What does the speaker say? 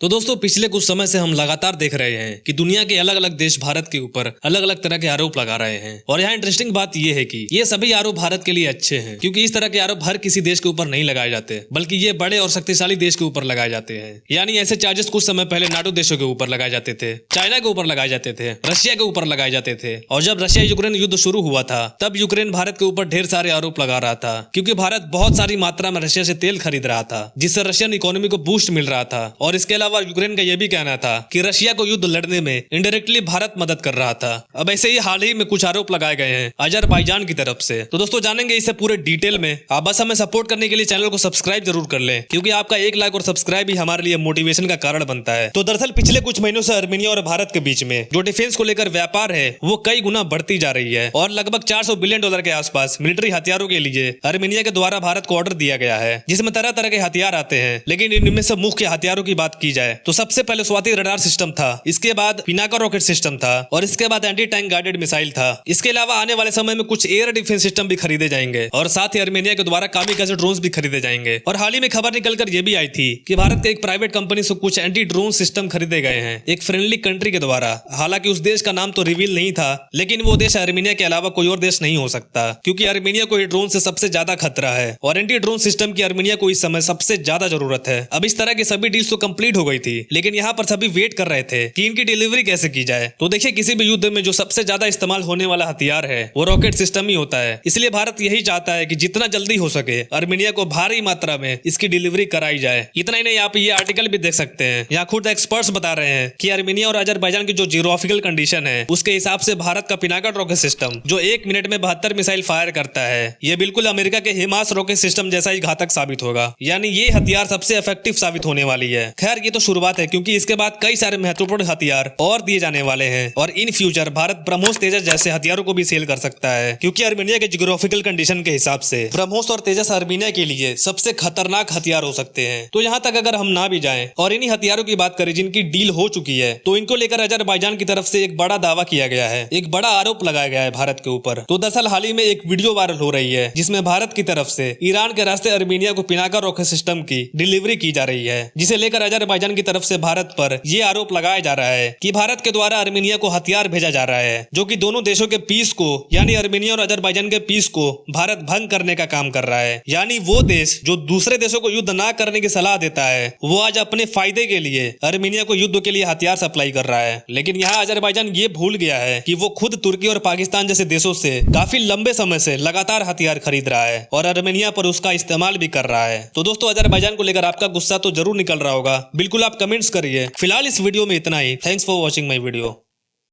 तो दोस्तों पिछले कुछ समय से हम लगातार देख रहे हैं कि दुनिया के अलग अलग देश भारत के ऊपर अलग अलग तरह के आरोप लगा रहे हैं। और यहाँ इंटरेस्टिंग बात यह है कि ये सभी आरोप भारत के लिए अच्छे हैं, क्योंकि इस तरह के आरोप हर किसी देश के ऊपर नहीं लगाए जाते, बल्कि ये बड़े और शक्तिशाली देश के ऊपर लगाए जाते हैं। यानी ऐसे चार्जेस कुछ समय पहले नाटो देशों के ऊपर लगाए जाते थे, चाइना के ऊपर लगाए जाते थे, रशिया के ऊपर लगाए जाते थे। और जब रशिया यूक्रेन युद्ध शुरू हुआ था तब यूक्रेन भारत के ऊपर ढेर सारे आरोप लगा रहा था, क्योंकि भारत बहुत सारी मात्रा में रशिया से तेल खरीद रहा था, जिससे रशियन इकोनॉमी को बूस्ट मिल रहा था। और इसके अलावा यूक्रेन का यह भी कहना था कि रशिया को युद्ध लड़ने में इनडायरेक्टली भारत मदद कर रहा था। अब ऐसे ही हाल ही में कुछ आरोप लगाए गए हैं अजरबैजान की तरफ से। तो दोस्तों जानेंगे इसे पूरे डिटेल में। आप बस हमें सपोर्ट करने के लिए चैनल को सब्सक्राइब जरूर कर लें, क्योंकि आपका एक लाइक और सब्सक्राइब ही हमारे लिए मोटिवेशन का कारण बनता है। तो दरअसल पिछले कुछ महीनों से आर्मेनिया और भारत के बीच में जो डिफेंस को लेकर व्यापार है वो कई गुना बढ़ती जा रही है, और लगभग $400 बिलियन के आसपास मिलिट्री हथियारों के लिए आर्मेनिया के द्वारा भारत को ऑर्डर दिया गया है, जिसमें तरह तरह के हथियार आते हैं। लेकिन इनमें से मुख्य हथियारों की बात की जाए तो सबसे पहले स्वाति रडार सिस्टम था, इसके बाद पिनाका रॉकेट सिस्टम था, और इसके बाद एंटी टैंक गाइडेड मिसाइल था। इसके अलावा आने वाले समय में कुछ एयर डिफेंस सिस्टम भी खरीदे जाएंगे, और साथ ही आर्मेनिया के द्वारा कामिकाज़े ड्रोन्स भी खरीदे जाएंगे। और हाल ही में खबर निकलकर यह भी आई थी कि भारत के एक प्राइवेट कंपनी से कुछ एंटी ड्रोन सिस्टम खरीदे गए हैं एक फ्रेंडली कंट्री के द्वारा। हालांकि उस देश का नाम तो रिवील नहीं था, लेकिन वो देश आर्मेनिया के अलावा कोई और देश नहीं हो सकता, क्योंकि आर्मेनिया को ड्रोन से सबसे ज्यादा खतरा है, और एंटी ड्रोन सिस्टम की आर्मेनिया को इस समय सबसे ज्यादा जरूरत है। अब इस तरह की सभी डील्स तो कंप्लीट हो गई थी, लेकिन यहाँ पर सभी वेट कर रहे थे कि इनकी डिलीवरी कैसे की जाए। तो देखिए, किसी भी युद्ध में जो सबसे ज्यादा इस्तेमाल होने वाला हथियार है वो रॉकेट सिस्टम ही होता है। इसलिए भारत यही चाहता है कि जितना जल्दी हो सके आर्मेनिया को भारी मात्रा में इसकी डिलीवरी कराई जाए। इतना ही नहीं, आप ये आर्टिकल भी देख सकते हैं, यहाँ खुद एक्सपर्ट्स बता रहे हैं कि आर्मेनिया और अजरबैजान की जो जियोग्राफिकल कंडीशन है उसके हिसाब से भारत का पिनाका रॉकेट सिस्टम जो 1 मिनट में 72 मिसाइल फायर करता है, ये बिल्कुल अमेरिका के हिमास रॉकेट सिस्टम जैसा ही घातक साबित होगा। यानी ये हथियार सबसे इफेक्टिव साबित होने वाली है। खैर ये तो शुरुआत है, क्योंकि इसके बाद कई सारे महत्वपूर्ण हथियार और दिए जाने वाले हैं, और इन फ्यूचर भारत ब्रह्मोस तेजस जैसे हथियारों को भी सेल कर सकता है, क्योंकि आर्मेनिया के जियोग्राफिकल कंडीशन के हिसाब से ब्रह्मोस और तेजस आर्मेनिया के लिए सबसे खतरनाक हथियार हो सकते हैं। तो यहाँ तक अगर हम ना भी जाएं और इन्हीं हथियारों की बात करें जिनकी डील हो चुकी है, तो इनको लेकर अजरबैजान की तरफ से एक बड़ा दावा किया गया है, एक बड़ा आरोप लगाया गया है भारत के ऊपर। तो दरअसल हाल ही में एक वीडियो वायरल हो रही है जिसमें भारत की तरफ से ईरान के रास्ते आर्मेनिया को पिनाका रॉकेट सिस्टम की डिलीवरी की जा रही है, जिसे लेकर अजरबैजान की तरफ से भारत पर यह आरोप लगाया जा रहा है कि भारत के द्वारा आर्मेनिया को हथियार भेजा जा रहा है, जो कि दोनों देशों के पीस को, यानी आर्मेनिया और अजरबैजान के पीस को भारत भंग करने का काम कर रहा है। यानी वो देश जो दूसरे देशों को युद्ध ना करने की सलाह देता है, वो आज अपने फायदे के लिए आर्मेनिया को युद्ध के लिए हथियार सप्लाई कर रहा है। लेकिन यहाँ अजरबैजान ये भूल गया है कि वो खुद तुर्की और पाकिस्तान जैसे देशों से काफी लंबे समय से लगातार हथियार खरीद रहा है, और आर्मेनिया पर उसका इस्तेमाल भी कर रहा है। तो दोस्तों अजरबैजान को लेकर आपका गुस्सा तो जरूर निकल रहा होगा, बिल्कुल आप कमेंट्स करिए। फिलहाल इस वीडियो में इतना ही। Thanks for watching my video.